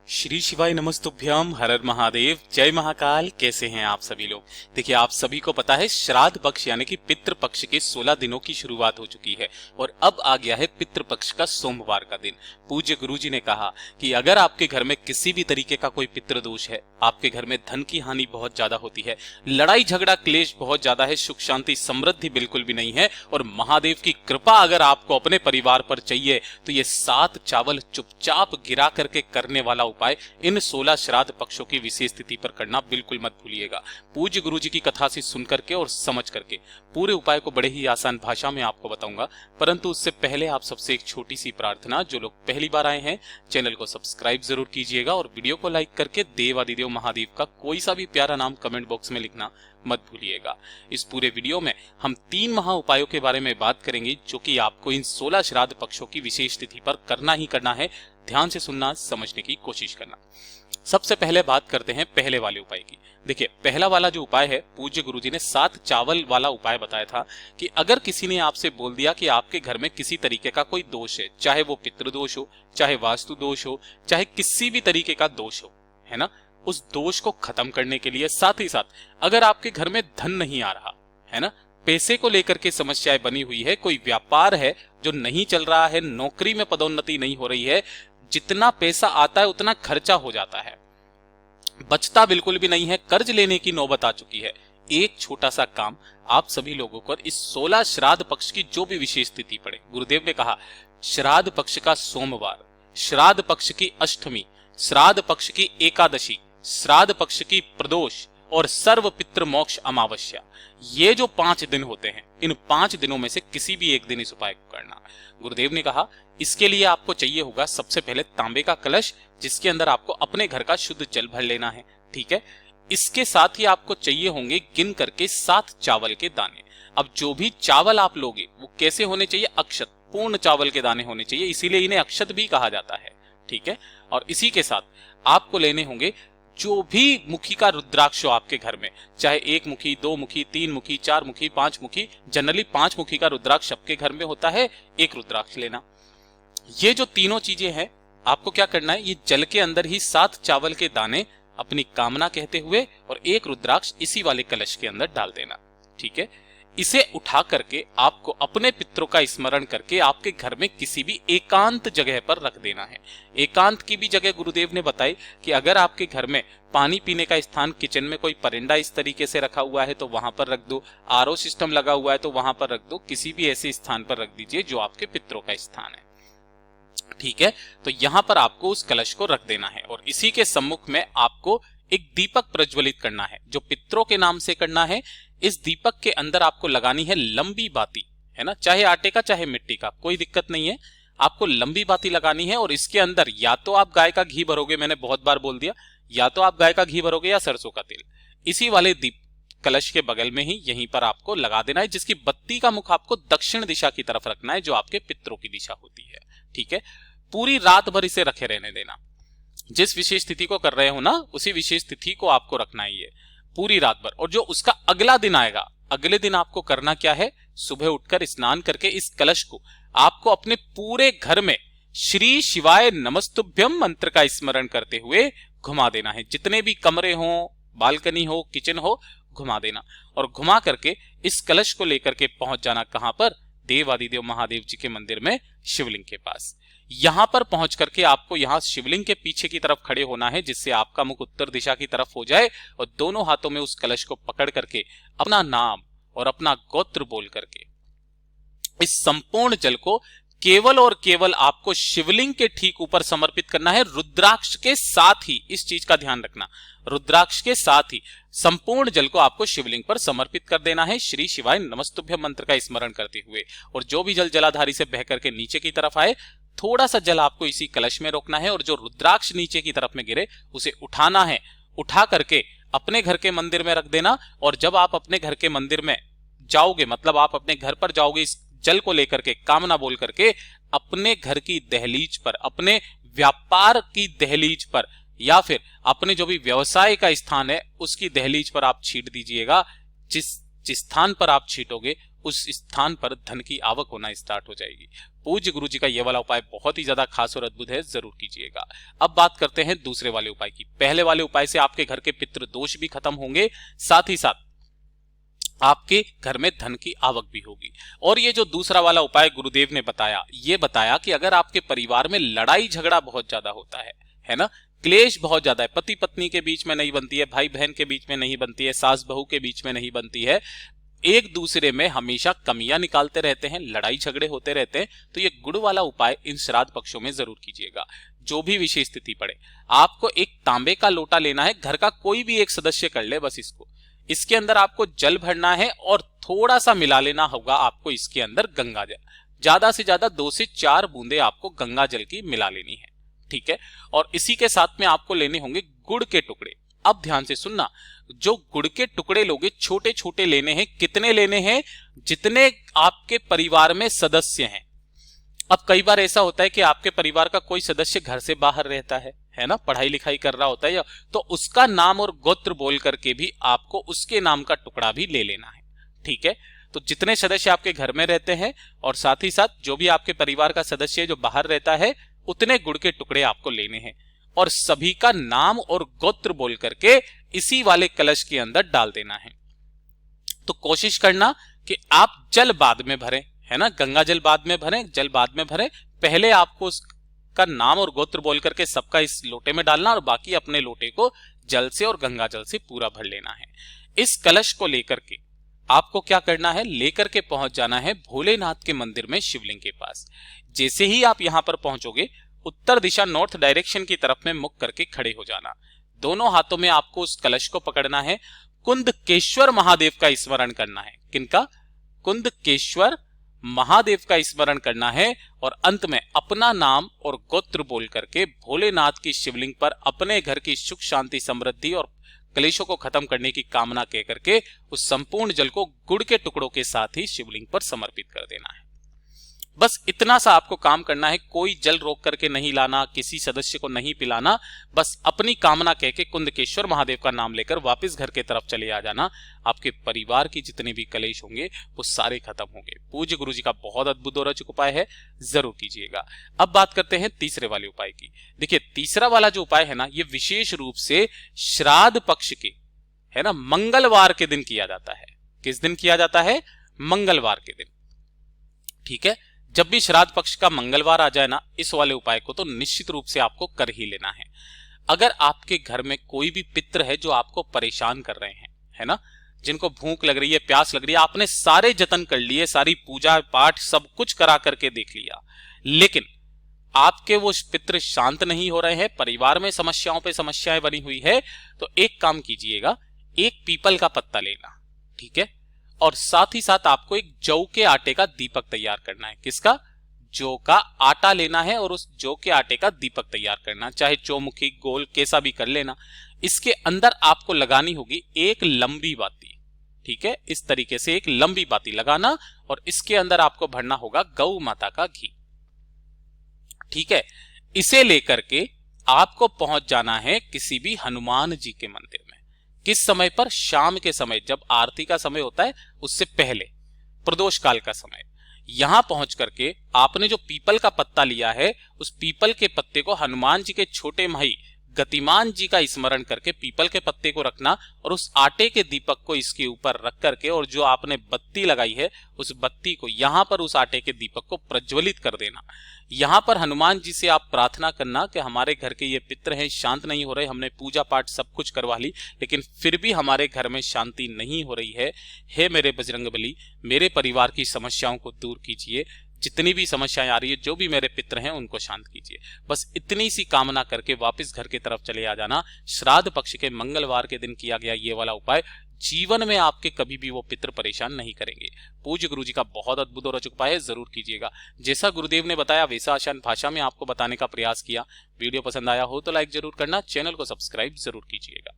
श्री शिवाय नमस्तुभ्यम, हर हर महादेव, जय महाकाल। कैसे हैं आप सभी लोग। देखिए, आप सभी को पता है श्राद्ध पक्ष यानी कि पितृ पक्ष के 16 दिनों की शुरुआत हो चुकी है और अब आ गया है पितृ पक्ष का सोमवार का दिन। पूज्य गुरुजी ने कहा कि अगर आपके घर में किसी भी तरीके का कोई पितृ दोष है, आपके घर में धन की हानि बहुत ज्यादा होती है, लड़ाई झगड़ा क्लेश बहुत ज्यादा है, सुख शांति समृद्धि बिल्कुल भी नहीं है और महादेव की कृपा अगर आपको अपने परिवार पर चाहिए तो ये 7 चावल चुपचाप गिरा करके करने वाला उपाय इन 16 श्राद्ध पक्षों की विशेष तिथि पर करना बिल्कुल मत भूलिएगा। पूज्य गुरुजी की कथा से सुन करके और समझ करके पूरे उपाय को बड़े ही आसान भाषा में आपको बताऊंगा, परंतु उससे पहले आप सबसे एक छोटी सी प्रार्थना। जो लोग पहली बार आए हैं चैनल को सब्सक्राइब जरूर कीजिएगा और वीडियो को लाइक करके देवादिदेव महादेव का कोई सा भी प्यारा नाम कमेंट बॉक्स में लिखना मत भूलिएगा। इस पूरे वीडियो में हम 3 महा उपायों के बारे में बात करेंगे जो कि आपको इन 16 श्राद्ध पक्षों की विशेष तिथि पर करना ही करना है। ध्यान से सुनना, समझने की कोशिश करना। सबसे पहले बात करते हैं पहले वाले उपाय की। देखिए, पहला वाला जो उपाय है, पूज्य गुरुजी ने 7 चावल वाला उपाय बताया था कि अगर किसी ने आपसे बोल दिया कि आपके घर में किसी तरीके का कोई दोष है, चाहे वो पितृदोष हो, चाहे वास्तु दोष हो, चाहे किसी भी तरीके का दोष हो, है ना, उस दोष को खत्म करने के लिए, साथ ही साथ अगर आपके घर में धन नहीं आ रहा है ना, पैसे को लेकर के समस्याएं बनी हुई है, कोई व्यापार है जो नहीं चल रहा है, नौकरी में पदोन्नति नहीं हो रही है, जितना पैसा आता है उतना खर्चा हो जाता है, बचता बिल्कुल भी नहीं है, कर्ज लेने की नौबत आ चुकी है। एक छोटा सा काम आप सभी लोगों को इस 16 श्राद्ध पक्ष की जो भी विशेष तिथि पड़े, गुरुदेव ने कहा श्राद्ध पक्ष का सोमवार, श्राद्ध पक्ष की अष्टमी, श्राद्ध पक्ष की एकादशी, श्राद्ध पक्ष की प्रदोष और सर्व पितृ मोक्ष अमावस्या, ये जो 5 दिन होते हैं, इन 5 दिनों में से किसी भी एक दिन इस उपाय को करना। गुरुदेव ने कहा इसके लिए आपको चाहिए होगा सबसे पहले तांबे का कलश, जिसके अंदर आपको अपने घर का शुद्ध जल भर लेना है। ठीक है, इसके साथ ही आपको चाहिए होंगे गिन करके 7 चावल के दाने। अब जो भी चावल आप लोगे वो कैसे होने चाहिए? अक्षत, पूर्ण चावल के दाने होने चाहिए, इसीलिए इन्हें अक्षत भी कहा जाता है। ठीक है, और इसी के साथ आपको लेने होंगे जो भी मुखी का रुद्राक्ष हो आपके घर में, चाहे 1 मुखी, 2 मुखी, 3 मुखी, 4 मुखी, 5 मुखी, जनरली 5 मुखी का रुद्राक्ष सबके घर में होता है, एक रुद्राक्ष लेना। ये जो तीनों चीजें हैं, आपको क्या करना है, ये जल के अंदर ही 7 चावल के दाने अपनी कामना कहते हुए और एक रुद्राक्ष इसी वाले कलश के अंदर डाल देना। ठीक है, इसे उठा करके आपको अपने पितरों का स्मरण करके आपके घर में किसी भी एकांत जगह पर रख देना है। एकांत की भी जगह गुरुदेव ने बताई कि अगर आपके घर में पानी पीने का स्थान, किचन में कोई परिंदा इस तरीके से रखा हुआ है तो वहां पर रख दो, आरओ सिस्टम लगा हुआ है तो वहां पर रख दो, किसी भी ऐसे स्थान पर रख दीजिए जो आपके पितरों का स्थान है। ठीक है, तो यहां पर आपको उस कलश को रख देना है और इसी के सम्मुख में आपको एक दीपक प्रज्वलित करना है, जो पितरों के नाम से करना है। इस दीपक के अंदर आपको लगानी है लंबी बाती, है ना, चाहे आटे का चाहे मिट्टी का, कोई दिक्कत नहीं है, आपको लंबी बाती लगानी है और इसके अंदर या तो आप गाय का घी भरोगे, मैंने बहुत बार बोल दिया, या तो आप गाय का घी भरोगे या सरसों का तेल। इसी वाले दीप कलश के बगल में ही यहीं पर आपको लगा देना है, जिसकी बत्ती का मुख आपको दक्षिण दिशा की तरफ रखना है, जो आपके पितरों की दिशा होती है। ठीक है, पूरी रात भर इसे रखे रहने देना। जिस विशेष तिथि को कर रहे हो ना, उसी विशेष तिथि को आपको रखना है ये पूरी रात भर। और जो उसका अगला दिन आएगा, अगले दिन आपको करना क्या है, सुबह उठकर स्नान करके इस कलश को आपको अपने पूरे घर में श्री शिवाय नमस्तुभ्यम मंत्र का स्मरण करते हुए घुमा देना है। जितने भी कमरे हो, बालकनी हो, किचन हो, घुमा देना और घुमा करके इस कलश को लेकर के पहुंच जाना कहां पर? देवादिदेव महादेव जी के मंदिर में, शिवलिंग के पास। यहां पर पहुंच करके आपको यहां शिवलिंग के पीछे की तरफ खड़े होना है, जिससे आपका मुख उत्तर दिशा की तरफ हो जाए और दोनों हाथों में उस कलश को पकड़ करके अपना नाम और अपना गोत्र बोल करके इस संपूर्ण जल को केवल और केवल आपको शिवलिंग के ठीक ऊपर समर्पित करना है, रुद्राक्ष के साथ ही। इस चीज का ध्यान रखना, रुद्राक्ष के साथ ही संपूर्ण जल को आपको शिवलिंग पर समर्पित कर देना है, श्री शिवाय नमस्तुभ्यम मंत्र का स्मरण करते हुए। और जो भी जल जलाधारी से बह करके नीचे की तरफ आए, थोड़ा सा जल आपको इसी कलश में रोकना है और जो रुद्राक्ष नीचे की तरफ में गिरे उसे उठाना है, उठा करके अपने घर के मंदिर में रख देना। और जब आप अपने घर के मंदिर में जाओगे, मतलब आप अपने घर पर जाओगे, इस जल को लेकर के कामना बोल करके अपने घर की दहलीज पर, अपने व्यापार की दहलीज पर या फिर अपने जो भी व्यवसाय का स्थान है उसकी दहलीज पर आप छीट दीजिएगा। जिस स्थान पर आप छीटोगे उस स्थान पर धन की आवक होना स्टार्ट हो जाएगी। पूज्य गुरु जी का ये वाला उपाय बहुत ही ज्यादा खास और अद्भुत है, जरूर कीजिएगा। अब बात करते हैं दूसरे वाले उपाय की। पहले वाले उपाय से आपके घर के पितृ दोष भी खत्म होंगे, साथ ही साथ आपके घर में धन की आवक भी होगी। और ये जो दूसरा वाला उपाय गुरुदेव ने बताया, ये बताया कि अगर आपके परिवार में लड़ाई झगड़ा बहुत ज्यादा होता है ना, क्लेश बहुत ज्यादा है, पति पत्नी के बीच में नहीं बनती है, भाई बहन के बीच में नहीं बनती है, सास बहू के बीच में नहीं बनती है, एक दूसरे में हमेशा कमियां निकालते रहते हैं, लड़ाई झगड़े होते रहते हैं, तो ये गुड़ वाला उपाय इन श्राद्ध पक्षों में जरूर कीजिएगा। जो भी विशेष स्थिति पड़े, आपको एक तांबे का लोटा लेना है, घर का कोई भी एक सदस्य कर ले बस इसको, इसके अंदर आपको जल भरना है और थोड़ा सा मिला लेना होगा आपको इसके अंदर गंगा जल, ज्यादा से ज्यादा 2 से 4 बूंदे आपको गंगा जल की मिला लेनी है, ठीक है। और इसी के साथ में आपको लेने होंगे गुड़ के टुकड़े। अब ध्यान से सुनना, जो गुड़ के टुकड़े लोगे छोटे छोटे लेने हैं। कितने लेने हैं? जितने आपके परिवार में सदस्य हैं। अब कई बार ऐसा होता है कि आपके परिवार का कोई सदस्य घर से बाहर रहता है ना, पढ़ाई लिखाई कर रहा होता है, या तो उसका नाम और गोत्र बोल करके भी आपको उसके नाम का टुकड़ा भी ले लेना है, ठीक है। तो जितने सदस्य आपके घर में रहते हैं और साथ ही साथ जो भी आपके परिवार का सदस्य है जो बाहर रहता है, उतने गुड़ के टुकड़े आपको लेने हैं और सभी का नाम और गोत्र बोल करके इसी वाले कलश के अंदर डाल देना है। तो कोशिश करना कि आप जल बाद में भरें, है ना, गंगा जल बाद में भरें, जल बाद में भरें। पहले आपको उसका नाम और गोत्र बोल करके सबका इस लोटे में डालना और बाकी अपने लोटे को जल से और गंगा जल से पूरा भर लेना है। इस कलश को लेकर के आपको क्या करना है, लेकर के पहुंच जाना है भोलेनाथ के मंदिर में शिवलिंग के पास। जैसे ही आप यहां पर पहुंचोगे, उत्तर दिशा नॉर्थ डायरेक्शन की तरफ में मुख करके खड़े हो जाना। दोनों हाथों में आपको उस कलश को पकड़ना है, कुंदकेश्वर महादेव का स्मरण करना है। किनका? कुंदकेश्वर महादेव का स्मरण करना है और अंत में अपना नाम और गोत्र बोल करके भोलेनाथ की शिवलिंग पर अपने घर की सुख शांति समृद्धि और क्लेशों को खत्म करने की कामना कह करके उस संपूर्ण जल को गुड़ के टुकड़ों के साथ ही शिवलिंग पर समर्पित कर देना है। बस इतना सा आपको काम करना है, कोई जल रोक करके नहीं लाना, किसी सदस्य को नहीं पिलाना, बस अपनी कामना कह के कुंदकेश्वर महादेव का नाम लेकर वापस घर के तरफ चले आ जाना। आपके परिवार की जितने भी कलेश होंगे वो सारे खत्म होंगे। पूज्य गुरु जी का बहुत अद्भुत और अचूक उपाय है, जरूर कीजिएगा। अब बात करते हैं तीसरे वाले उपाय की। देखिए, तीसरा वाला जो उपाय है ना, ये विशेष रूप से श्राद्ध पक्ष के, है ना, मंगलवार के दिन किया जाता है। किस दिन किया जाता है? मंगलवार के दिन, ठीक है। जब भी श्राद्ध पक्ष का मंगलवार आ जाए ना, इस वाले उपाय को तो निश्चित रूप से आपको कर ही लेना है। अगर आपके घर में कोई भी पितृ है जो आपको परेशान कर रहे हैं, है ना, जिनको भूख लग रही है, प्यास लग रही है, आपने सारे जतन कर लिए, सारी पूजा पाठ सब कुछ करा करके देख लिया, लेकिन आपके वो पितृ शांत नहीं हो रहे हैं, परिवार में समस्याओं पे समस्याएं बनी हुई है, तो एक काम कीजिएगा, एक पीपल का पत्ता लेना, ठीक है, और साथ ही साथ आपको एक जौ के आटे का दीपक तैयार करना है। किसका? जौ का आटा लेना है और उस जौ के आटे का दीपक तैयार करना, चाहे चौमुखी गोल कैसा भी कर लेना। इसके अंदर आपको लगानी होगी एक लंबी बाती, ठीक है, इस तरीके से एक लंबी बाती लगाना और इसके अंदर आपको भरना होगा गौ माता का घी, ठीक है। इसे लेकर के आपको पहुंच जाना है किसी भी हनुमान जी के मंदिर में। किस समय पर? शाम के समय, जब आरती का समय होता है उससे पहले, प्रदोष काल का समय। यहां पहुंच करके आपने जो पीपल का पत्ता लिया है, उस पीपल के पत्ते को हनुमान जी के छोटे भाई गतिमान जी का स्मरण करके पीपल के पत्ते को रखना और उस आटे के दीपक को इसके ऊपर रख करके और जो आपने बत्ती लगाई है उस बत्ती को यहां पर उस आटे के दीपक को प्रज्वलित कर देना। यहां पर हनुमान जी से आप प्रार्थना करना कि हमारे घर के ये पितृ हैं, शांत नहीं हो रहे, हमने पूजा पाठ सब कुछ करवा ली लेकिन फिर भी हमारे घर में शांति नहीं हो रही है। हे मेरे बजरंगबली, मेरे परिवार की समस्याओं को दूर कीजिए, जितनी भी समस्याएं आ रही है, जो भी मेरे पितृ हैं उनको शांत कीजिए। बस इतनी सी कामना करके वापस घर की तरफ चले आ जाना। श्राद्ध पक्ष के मंगलवार के दिन किया गया ये वाला उपाय जीवन में आपके कभी भी वो पितृ परेशान नहीं करेंगे। पूज्य गुरु जी का बहुत अद्भुत और अचूक उपाय है, जरूर कीजिएगा। जैसा गुरुदेव ने बताया वैसा आसान भाषा में आपको बताने का प्रयास किया। वीडियो पसंद आया हो तो लाइक जरूर करना, चैनल को सब्सक्राइब जरूर कीजिएगा।